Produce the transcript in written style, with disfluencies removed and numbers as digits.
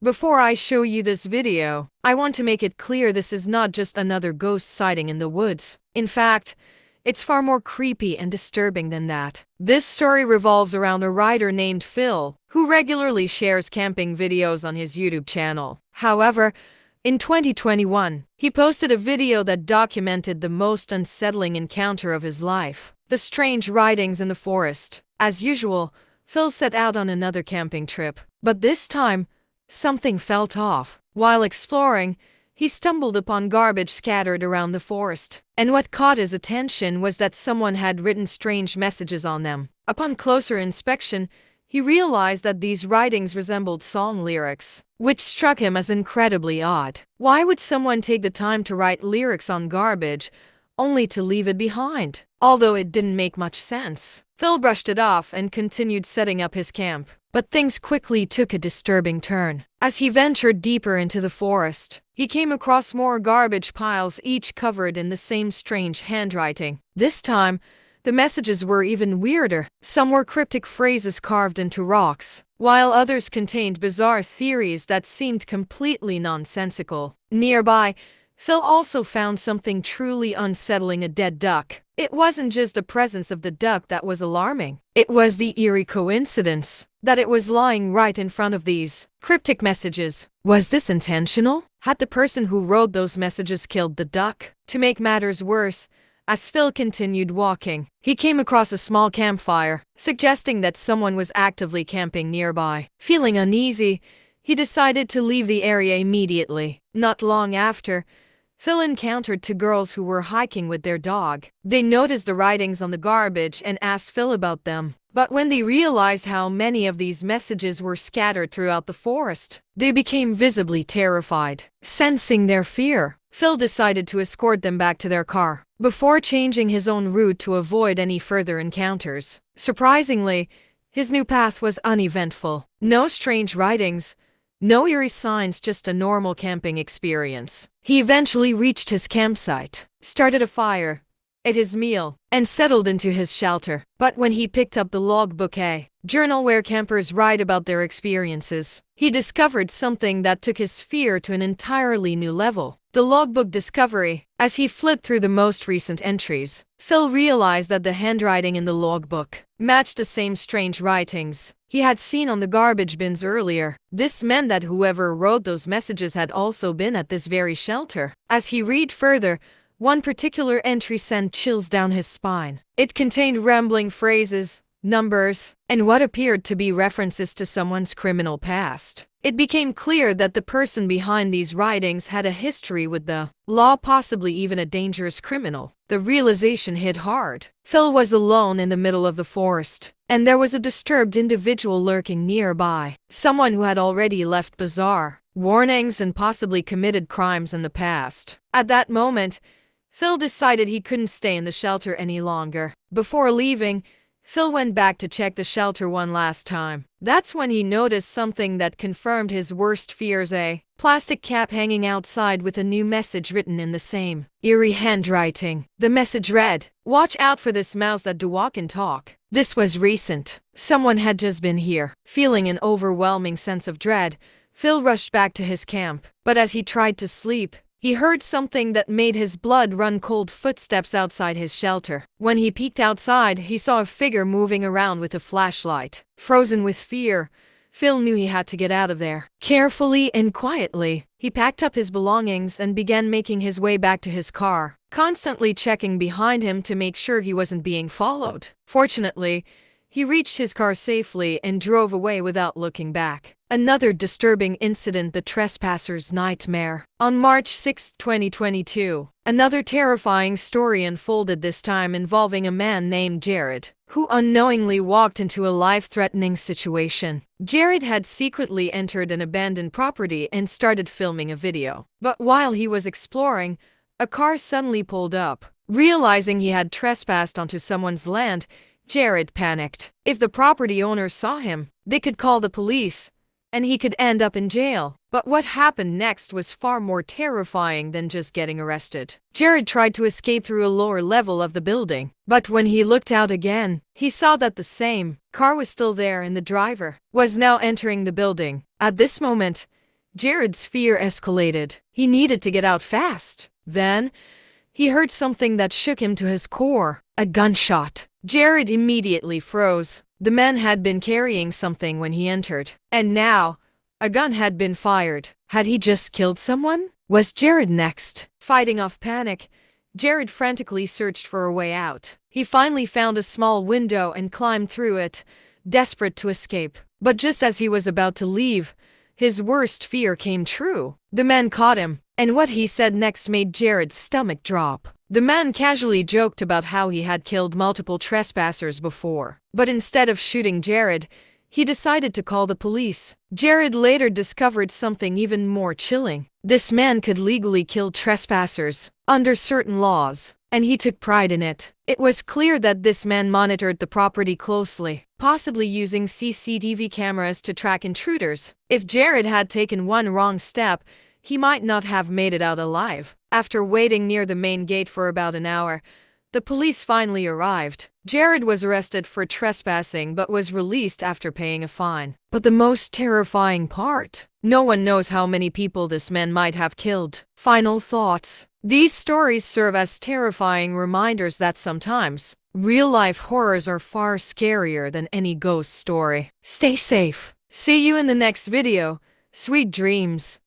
Before I show you this video, I want to make it clear this is not just another ghost sighting in the woods. In fact, it's far more creepy and disturbing than that. This story revolves around a writer named Phil, who regularly shares camping videos on his YouTube channel. However, in 2021, he posted a video that documented the most unsettling encounter of his life: the strange writings in the forest. As usual, Phil set out on another camping trip, but this time, something felt off. While exploring, he stumbled upon garbage scattered around the forest, and what caught his attention was that someone had written strange messages on them. Upon closer inspection, he realized that these writings resembled song lyrics, which struck him as incredibly odd. Why would someone take the time to write lyrics on garbage, only to leave it behind? Although it didn't make much sense, Phil brushed it off and continued setting up his camp. But things quickly took a disturbing turn. As he ventured deeper into the forest, he came across more garbage piles, each covered in the same strange handwriting. This time, the messages were even weirder. Some were cryptic phrases carved into rocks, while others contained bizarre theories that seemed completely nonsensical. Nearby, Phil also found something truly unsettling: a dead duck. It wasn't just the presence of the duck that was alarming. It was the eerie coincidence that it was lying right in front of these cryptic messages. Was this intentional? Had the person who wrote those messages killed the duck? To make matters worse, as Phil continued walking, he came across a small campfire, suggesting that someone was actively camping nearby. Feeling uneasy, he decided to leave the area immediately. Not long after, Phil encountered two girls who were hiking with their dog. They noticed the writings on the garbage and asked Phil about them. But when they realized how many of these messages were scattered throughout the forest, they became visibly terrified. Sensing their fear, Phil decided to escort them back to their car, before changing his own route to avoid any further encounters. Surprisingly, his new path was uneventful. No strange writings, no eerie signs, just a normal camping experience. He eventually reached his campsite, started a fire, ate his meal, and settled into his shelter. But when he picked up the logbook, a journal where campers write about their experiences, he discovered something that took his fear to an entirely new level. The logbook discovery. As he flipped through the most recent entries, Phil realized that the handwriting in the logbook matched the same strange writings he had seen on the garbage bins earlier. This meant that whoever wrote those messages had also been at this very shelter. As he read further, one particular entry sent chills down his spine. It contained rambling phrases, numbers, and what appeared to be references to someone's criminal past. It became clear that the person behind these writings had a history with the law, possibly even a dangerous criminal. The realization hit hard. Phil was alone in the middle of the forest, and there was a disturbed individual lurking nearby. Someone who had already left bizarre warnings and possibly committed crimes in the past. At that moment, Phil decided he couldn't stay in the shelter any longer. Before leaving, Phil went back to check the shelter one last time. That's when he noticed something that confirmed his worst fears: a plastic cap hanging outside with a new message written in the same eerie handwriting. The message read, "Watch out for this mouse that do walk and talk." This was recent. Someone had just been here. Feeling an overwhelming sense of dread, Phil rushed back to his camp. But as he tried to sleep, he heard something that made his blood run cold: footsteps outside his shelter. When he peeked outside, he saw a figure moving around with a flashlight. Frozen with fear, Phil knew he had to get out of there. Carefully and quietly, he packed up his belongings and began making his way back to his car, constantly checking behind him to make sure he wasn't being followed. Fortunately, he reached his car safely and drove away without looking back. Another disturbing incident: the trespasser's nightmare. On March 6, 2022, another terrifying story unfolded, this time involving a man named Jared, who unknowingly walked into a life-threatening situation. Jared had secretly entered an abandoned property and started filming a video. But while he was exploring, a car suddenly pulled up. Realizing he had trespassed onto someone's land, Jared panicked. If the property owner saw him, they could call the police, and he could end up in jail. But what happened next was far more terrifying than just getting arrested. Jared tried to escape through a lower level of the building, but when he looked out again, he saw that the same car was still there and the driver was now entering the building. At this moment, Jared's fear escalated. He needed to get out fast. Then, he heard something that shook him to his core. A gunshot. Jared immediately froze. The man had been carrying something when he entered. And now, a gun had been fired. Had he just killed someone? Was Jared next? Fighting off panic, Jared frantically searched for a way out. He finally found a small window and climbed through it, desperate to escape. But just as he was about to leave, his worst fear came true. The man caught him, and what he said next made Jared's stomach drop. The man casually joked about how he had killed multiple trespassers before. But instead of shooting Jared, he decided to call the police. Jared later discovered something even more chilling. This man could legally kill trespassers under certain laws, and he took pride in it. It was clear that this man monitored the property closely, possibly using CCTV cameras to track intruders. If Jared had taken one wrong step, he might not have made it out alive. After waiting near the main gate for about an hour, the police finally arrived. Jared was arrested for trespassing but was released after paying a fine. But the most terrifying part, no one knows how many people this man might have killed. Final thoughts. These stories serve as terrifying reminders that sometimes, real-life horrors are far scarier than any ghost story. Stay safe. See you in the next video. Sweet dreams.